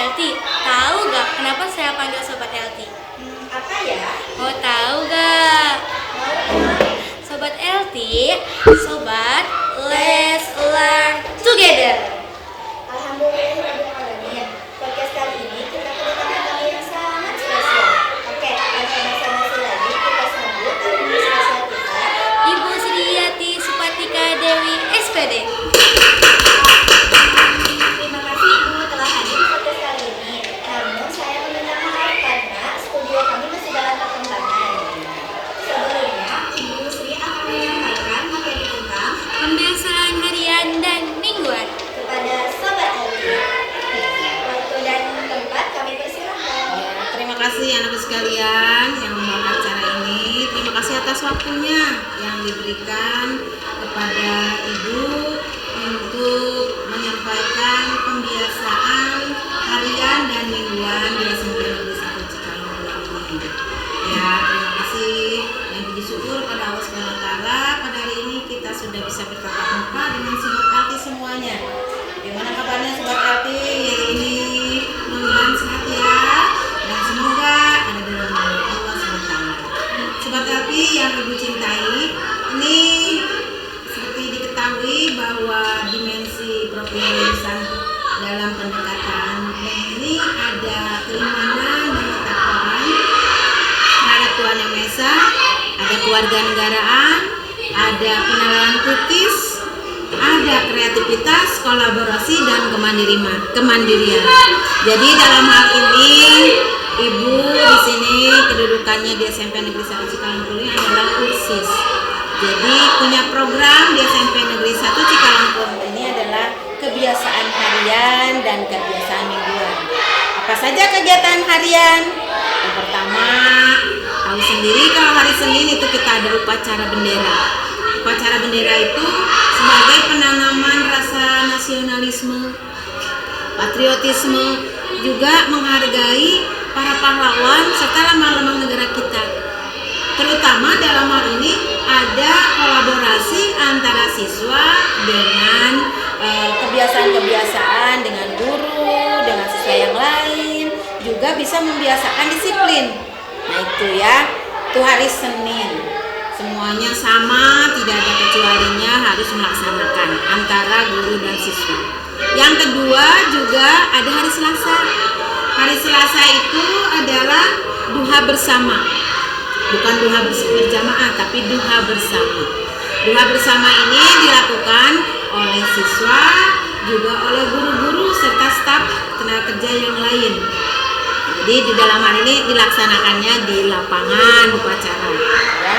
LT, tahu gak kenapa saya panggil Sobat LT? Apa ya? Mau tahu gak? Sobat LT, Sobat Let's Learn Together. Alhamdulillah, podcast kali ini kita kedatangan tamu yang sangat spesial. Oke, tanpa basa-basi lagi, kita sambut tamu spesial kita, Ibu Sriyati Supatika Dewi SPD. Terima kasih Ibu telah hadir di podcast kali ini. Namun saya meminta maaf karena studio kami masih dalam perkembangan. Sebelumnya, Ibu Sri akan menyampaikan materi tentang Pembiasaan harian dan mingguan. kepada Sobat LT. Waktu dan tempat kami persilahkan. Ya, terima kasih anak sekalian yang membawa acara ini. Terima kasih atas waktunya yang diberikan kepada Ibu untuk menyampaikan pembiasaan harian dan mingguan di SMP Negeri 1 Cikalong ini. Ya, terima kasih dan puji syukur pada Allah Subhanahu wa taala pada hari ini kita sudah bisa bertatap muka dengan Sobat LT semuanya. Gimana kabarnya Sobat LT hari ini? Mudah-mudahan sehat ya dan semoga ada dalam naungan Allah SWT. Sobat LT yang Ibu cintai, ini seperti diketahui bahwa dimensi profil lulusan dalam pendekatan ini ada keimanan dan ketakwaan terhadap Tuhan Yang Maha Esa, ada kewarganegaraan, ada penalaran kritis, ada kreativitas, kolaborasi, dan kemandirian. Jadi dalam hal ini Ibu di sini kedudukannya di SMP Negeri 1 Cikalong ini adalah kursis. Jadi punya program di SMP Negeri 1 Cikalong ini adalah kebiasaan harian dan kebiasaan mingguan. Apa saja kegiatan harian? Yang pertama, tahu sendiri kalau hari Senin itu kita ada upacara bendera. Upacara bendera itu sebagai penanaman rasa nasionalisme, patriotisme, juga menghargai para pahlawan serta lambang-lambang negara kita. Terutama dalam hal ini ada kolaborasi antara siswa dengan kebiasaan-kebiasaan dengan guru, dengan siswa yang lain, juga bisa membiasakan disiplin. Nah itu ya, itu hari Senin. Semuanya sama, tidak ada kecualinya, harus melaksanakan antara guru dan siswa. Yang kedua juga ada hari Selasa. Hari Selasa itu adalah duha bersama. Bukan duha berjamaah, tapi duha bersama. Duha bersama ini dilakukan oleh siswa, juga oleh guru-guru serta staf tenaga kerja yang lain. Jadi di dalam hal ini dilaksanakannya di lapangan upacara. Ya.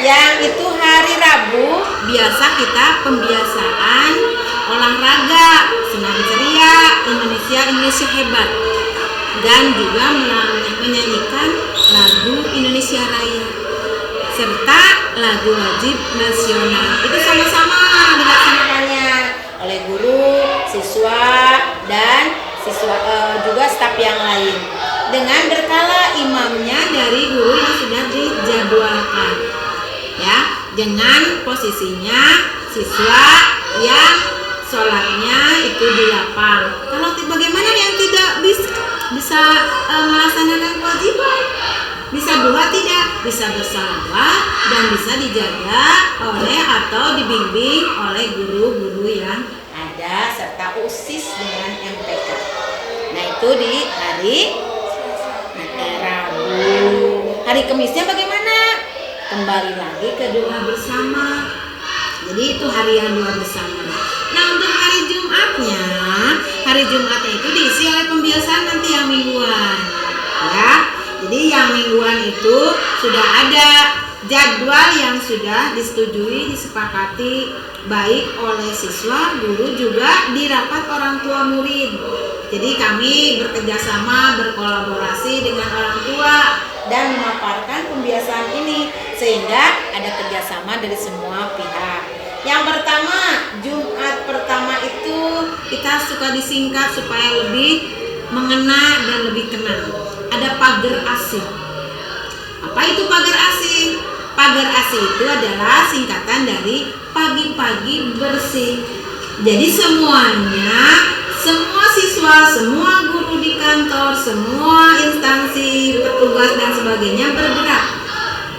Yang itu hari Rabu biasa kita pembiasaan olahraga, senam ceria, Indonesia hebat, dan juga menyanyikan lagu Indonesia Raya serta lagu wajib nasional. Itu sama-sama dilaksanakannya oleh guru, siswa, dan juga staf yang lain dengan berkala imamnya dari guru yang sudah dijadwalkan. Ya, dengan posisinya siswa yang sholatnya itu di lapang. Kalau bagaimana yang tidak bisa melaksanakan kewajiban? Bisa duha tidak? Bisa bersalawat dan bisa dijaga oleh atau dibimbing oleh guru-guru yang ada serta USIS dengan MPK. Nah itu di hari Rabu. Hari Kamisnya bagaimana? Kembali lagi ke doa bersama. Jadi itu harian doa bersama. Nah untuk hari Jumatnya itu diisi oleh pembiasaan nanti yang mingguan. Ya, jadi yang mingguan itu sudah ada jadwal yang sudah disetujui, disepakati baik oleh siswa, guru, juga di rapat orang tua murid. Jadi kami bekerjasama, berkolaborasi dengan orang tua dan memaparkan pembiasaan ini sehingga ada kerjasama dari semua pihak. Yang pertama, Jumat pertama itu kita suka disingkat supaya lebih mengena dan lebih kenal. Ada pagar asih. Apa itu pagar asih? Pagar asih itu adalah singkatan dari pagi-pagi bersih. Jadi semuanya, semua siswa, semua guru di kelas semua instansi, petugas dan sebagainya bergerak.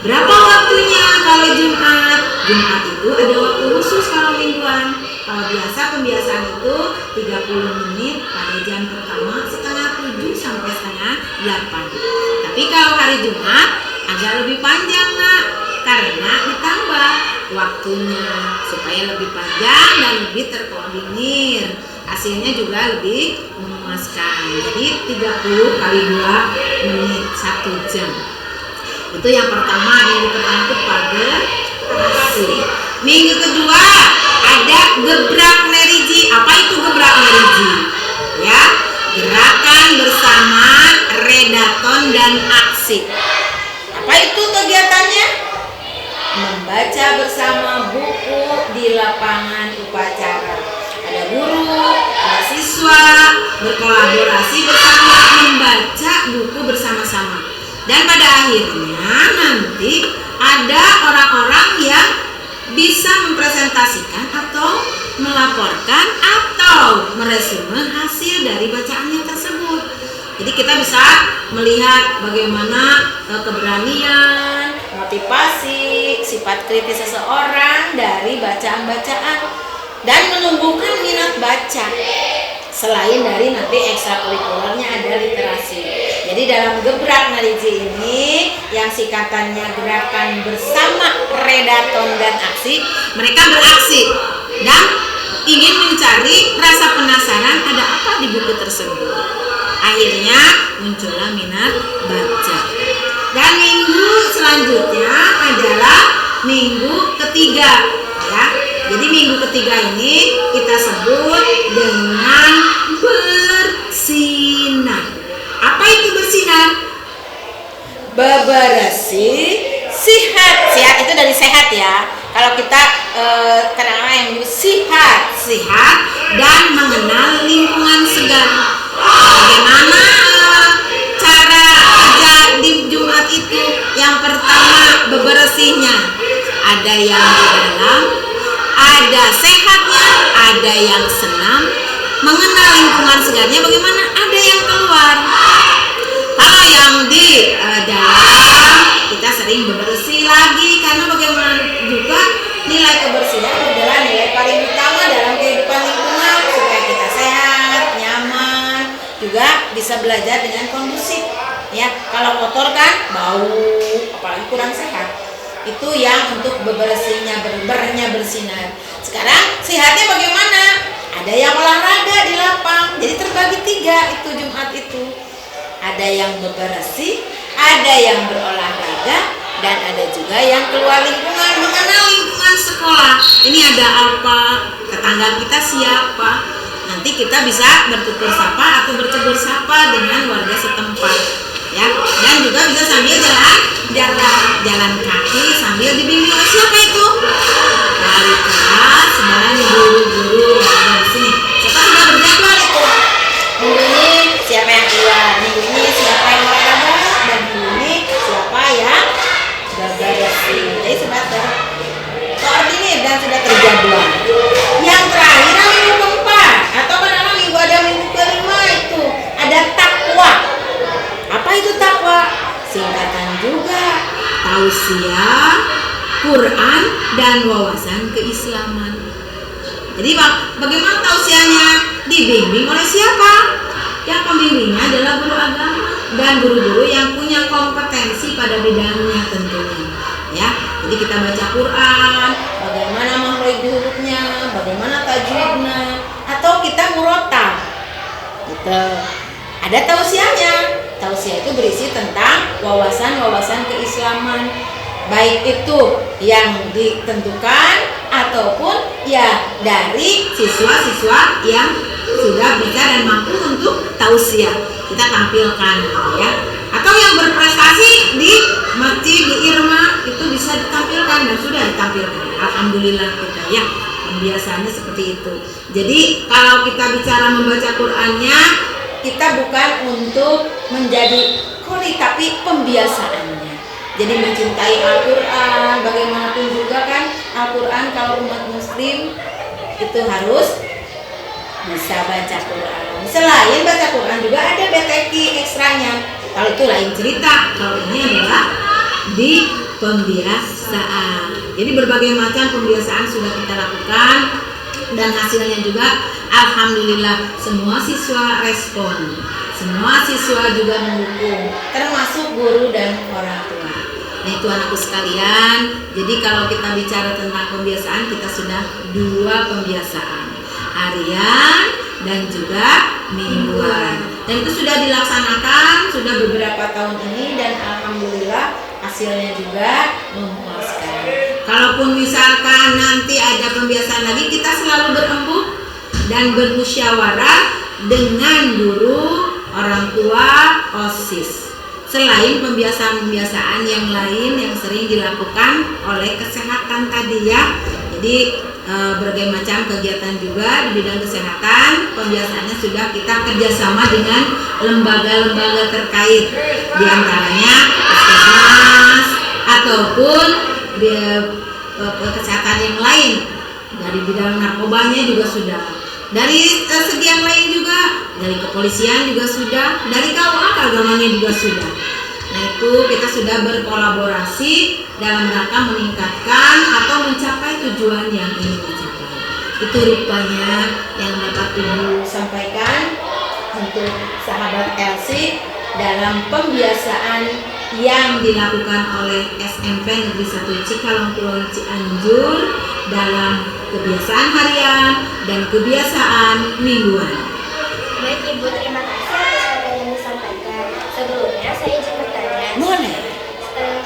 Berapa waktunya kalau Jumat? Jumat itu ada waktu khusus kalau mingguan. Kalau biasa pembiasaan itu 30 menit pada jam pertama setengah 7 sampai setengah 8. Tapi kalau hari Jumat agak lebih panjang nak, karena ditambah waktunya supaya lebih panjang dan lebih terkoordinir. Hasilnya juga lebih memuaskan. Jadi 30 kali 2 menit 1 jam. Itu yang pertama, minggu pertama itu pagi. Minggu kedua ada gebrak neriji. Apa itu gebrak neriji? Ya, gerakan bersama redaton dan aksi. Apa itu kegiatannya? Membaca bersama buku di lapangan upacara. Ada guru, ada siswa berkolaborasi bersama membaca buku bersama-sama. Dan pada akhirnya nanti ada orang-orang yang bisa mempresentasikan atau melaporkan atau meresume hasil dari bacaannya tersebut. Jadi kita bisa melihat bagaimana keberanian, motivasi, sifat kritis seseorang dari bacaan-bacaan dan menumbuhkan minat baca. Selain dari nanti ekstrakurikulernya ada literasi. Jadi dalam gebrak neriji ini yang singkatannya gerakan bersama redaton dan aksi, mereka beraksi dan ingin mencari rasa penasaran ada apa di buku tersebut. Akhirnya muncullah minat baca. Dan minggu selanjutnya adalah minggu ketiga, ya. Jadi minggu ketiga ini kita sebut dengan bersinar. Apa itu bersinar? Bebersih, sihat. Sihat itu dari sehat ya. Kalau kita kadang-kadang yang menyebut sihat dan mengenal lingkungan segar. Bagaimana cara kerja di Jumat itu? Yang pertama bebersihnya. Ada yang di dalam, ada sehatnya, ada yang senam. Mengenal lingkungan segarnya bagaimana? Ada yang keluar. Kalau yang di dalam kita sering bebersih lagi karena bagaimana juga nilai kebersihan adalah nilai paling utama dalam kehidupan lingkungan supaya kita sehat, nyaman, juga bisa belajar dengan kondusif. Ya, kalau kotor kan bau, apalagi kurang sehat. Itu yang untuk bebersihnya, berbernya bersinar. Sekarang sehatnya bagaimana? Ada yang olahraga di lapang. Jadi terbagi 3 itu Jumat itu. Ada yang bebersih, ada yang berolahraga, dan ada juga yang keluar lingkungan, mengenal lingkungan sekolah. Ini ada apa? Tetangga kita siapa? Nanti kita bisa bertutur sapa atau bertegur sapa dengan warga setempat. Ya, dan juga bisa sambil jalan kaki sambil dibimbing oleh siapa itu? Wali kelas dan guru-guru yang di sini. Siapa sudah berjadwal itu? Minggu ini siapa yang keluar? Minggu ini siapa yang olahraga? Dan minggu ini siapa yang bebersih? Jadi sudah terkoordinir dan sudah terjadwal. Yang terakhir minggu keempat atau kadang-kadang minggu ada minggu kelima itu ada takwa. Apa itu takwa? Singkatan juga tausiah, Quran, dan wawasan keislaman. Jadi bagaimana tausiahnya? Dibimbing oleh siapa? Yang pembimbingnya adalah guru agama dan guru-guru yang punya kompetensi pada bidangnya tentunya. Ya, jadi kita baca Quran, bagaimana makhraj hurufnya, bagaimana tajwidnya, atau kita murotal. Gitu. Ada tausiahnya. Tausiah itu berisi tentang wawasan-wawasan keislaman, baik itu yang ditentukan ataupun ya dari siswa-siswa yang sudah bisa dan mampu untuk tausiah kita tampilkan, ya. Atau yang berprestasi di masjid di Irma itu bisa ditampilkan dan sudah ditampilkan. Alhamdulillah kita ya pembiasaannya seperti itu. Jadi kalau kita bicara membaca Qur'annya, kita bukan untuk menjadi kuli tapi pembiasaannya. Jadi mencintai Al-Quran, bagaimanapun juga kan Al-Quran kalau umat muslim itu harus bisa baca Quran. Selain baca Quran juga ada BTQ ekstranya. Kalau itu lain cerita. Kalau ini adalah di pembiasaan. Jadi berbagai macam pembiasaan sudah kita lakukan dan hasilnya juga alhamdulillah semua siswa respon. Semua siswa juga mendukung, termasuk guru dan orang tua. Nah itu anakku sekalian, jadi kalau kita bicara tentang pembiasaan, kita sudah 2 pembiasaan, harian dan juga mingguan. Dan itu sudah dilaksanakan, sudah beberapa tahun ini dan alhamdulillah hasilnya juga memuaskan. Kalaupun misalkan nanti ada pembiasaan lagi, kita selalu berembuk dan bermusyawarah dengan guru, orang tua, OSIS. Selain pembiasaan-pembiasaan yang lain yang sering dilakukan oleh kesehatan tadi ya. Jadi berbagai macam kegiatan juga di bidang kesehatan, pembiasaannya sudah kita kerjasama dengan lembaga-lembaga terkait, diantaranya puskesmas ataupun kesehatan yang lain. Dari bidang narkobanya juga sudah. Dari segi yang lain juga, dari kepolisian juga sudah, dari KUA keagamannya juga sudah. Nah itu kita sudah berkolaborasi dalam rangka meningkatkan atau mencapai tujuan yang ingin dicapai. Itu rupanya yang dapat Ibu sampaikan untuk sahabat Elsie dalam pembiasaan yang dilakukan oleh SMP Negeri 1 Cikalongkulon Cianjur dalam kebiasaan harian dan kebiasaan mingguan. Baik Ibu, terima kasih atas materi yang disampaikan. Sebelumnya saya izin bertanya. Boleh.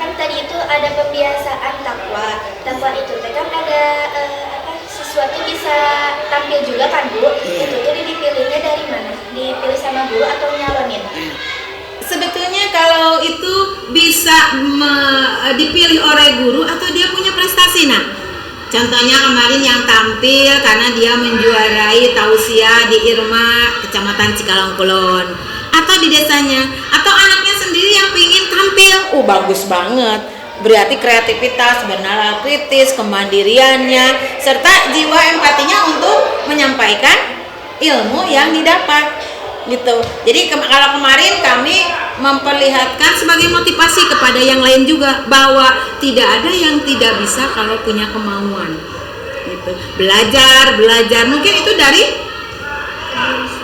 Kan tadi itu ada pembiasaan takwa. Takwa itu kan ada sesuatu bisa tampil juga kan Bu? Itu tuh dipilihnya dari mana? Dipilih sama guru atau nyalonin? Sebetulnya kalau itu bisa dipilih oleh guru atau dia punya prestasi. Nah, contohnya kemarin yang tampil karena dia menjuarai tausiah di Irma, Kecamatan Cikalongkulon, atau di desanya, atau anaknya sendiri yang ingin tampil. Bagus banget. Berarti kreativitas, bernalar kritis, kemandiriannya, serta jiwa empatinya untuk menyampaikan ilmu yang didapat. Gitu. Jadi kalau kemarin kami memperlihatkan sebagai motivasi kepada yang lain juga bahwa tidak ada yang tidak bisa kalau punya kemauan. Gitu. Belajar mungkin itu dari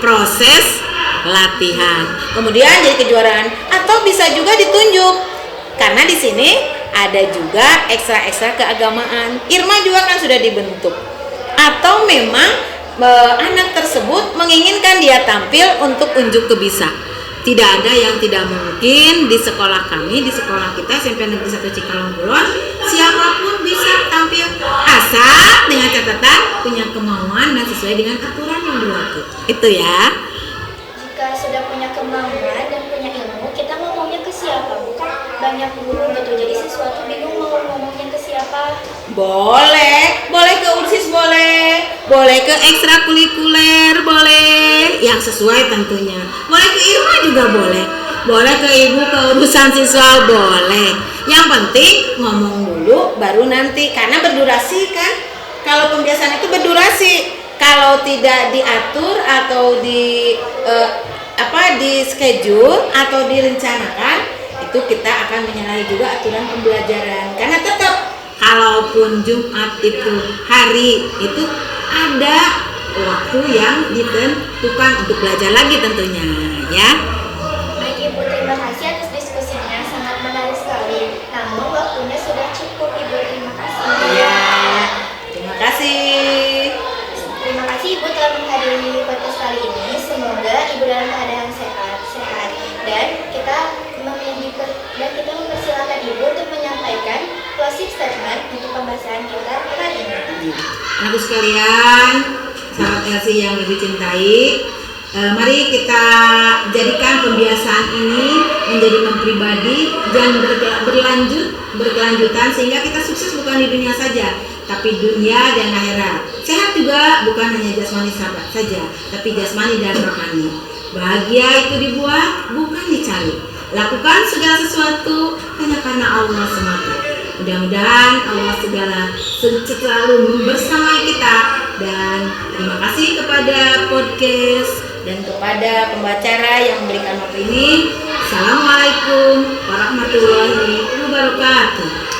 proses latihan. Kemudian jadi kejuaraan atau bisa juga ditunjuk. Karena di sini ada juga ekstra keagamaan. Irma juga kan sudah dibentuk. Atau memang anak tersebut menginginkan dia tampil untuk unjuk kebisa. Tidak ada yang tidak mungkin di sekolah kami, di sekolah kita SMP Negeri 1 Cikalongkulon, siapapun bisa tampil asal dengan catatan punya kemauan dan sesuai dengan aturan yang berlaku. Itu ya. Jika sudah punya kemauan dan punya ilmu, kita ngomongnya ke siapa? Bukan banyak guru gitu. Jadi sesuatu bingung mau ngomongnya ke siapa? Boleh ke URSIS boleh ke ekstrakurikuler boleh, yang sesuai tentunya. Boleh ke Irma juga boleh ke ibu ke urusan siswa boleh. Yang penting ngomong dulu baru nanti, karena berdurasi kan. Kalau pembiasaan itu berdurasi. Kalau tidak diatur atau di schedule atau direncanakan, itu kita akan menyalahi juga aturan pembelajaran. Karena tetap kalaupun Jumat itu hari itu ada waktu yang ditentukan untuk belajar lagi tentunya ya. Baik Ibu, terima kasih atas diskusinya, sangat menarik sekali. Namun waktunya sudah cukup Ibu, terima kasih. Iya, terima kasih. Terima kasih Ibu telah menghadiri podcast kali ini. Semoga Ibu dalam keadaan sehat dan kita mempersilakan Ibu untuk menyampaikan closing statement untuk pembahasan kita kali ini. Anakku sekalian, sahabat Elsie yang lebih cintai, mari kita jadikan pembiasaan ini menjadi pribadi dan berkelanjutan sehingga kita sukses bukan di dunia saja, tapi dunia dan akhirat. Sehat juga bukan hanya jasmani saja, tapi jasmani dan rohani. Bahagia itu dibuat, bukan dicari. Lakukan segala sesuatu hanya karena Allah semata. Mudah-mudahan Allah selalu membersamai kita Dan terima kasih kepada podcast dan kepada pembicara yang memberikan waktu ini. Assalamualaikum warahmatullahi wabarakatuh.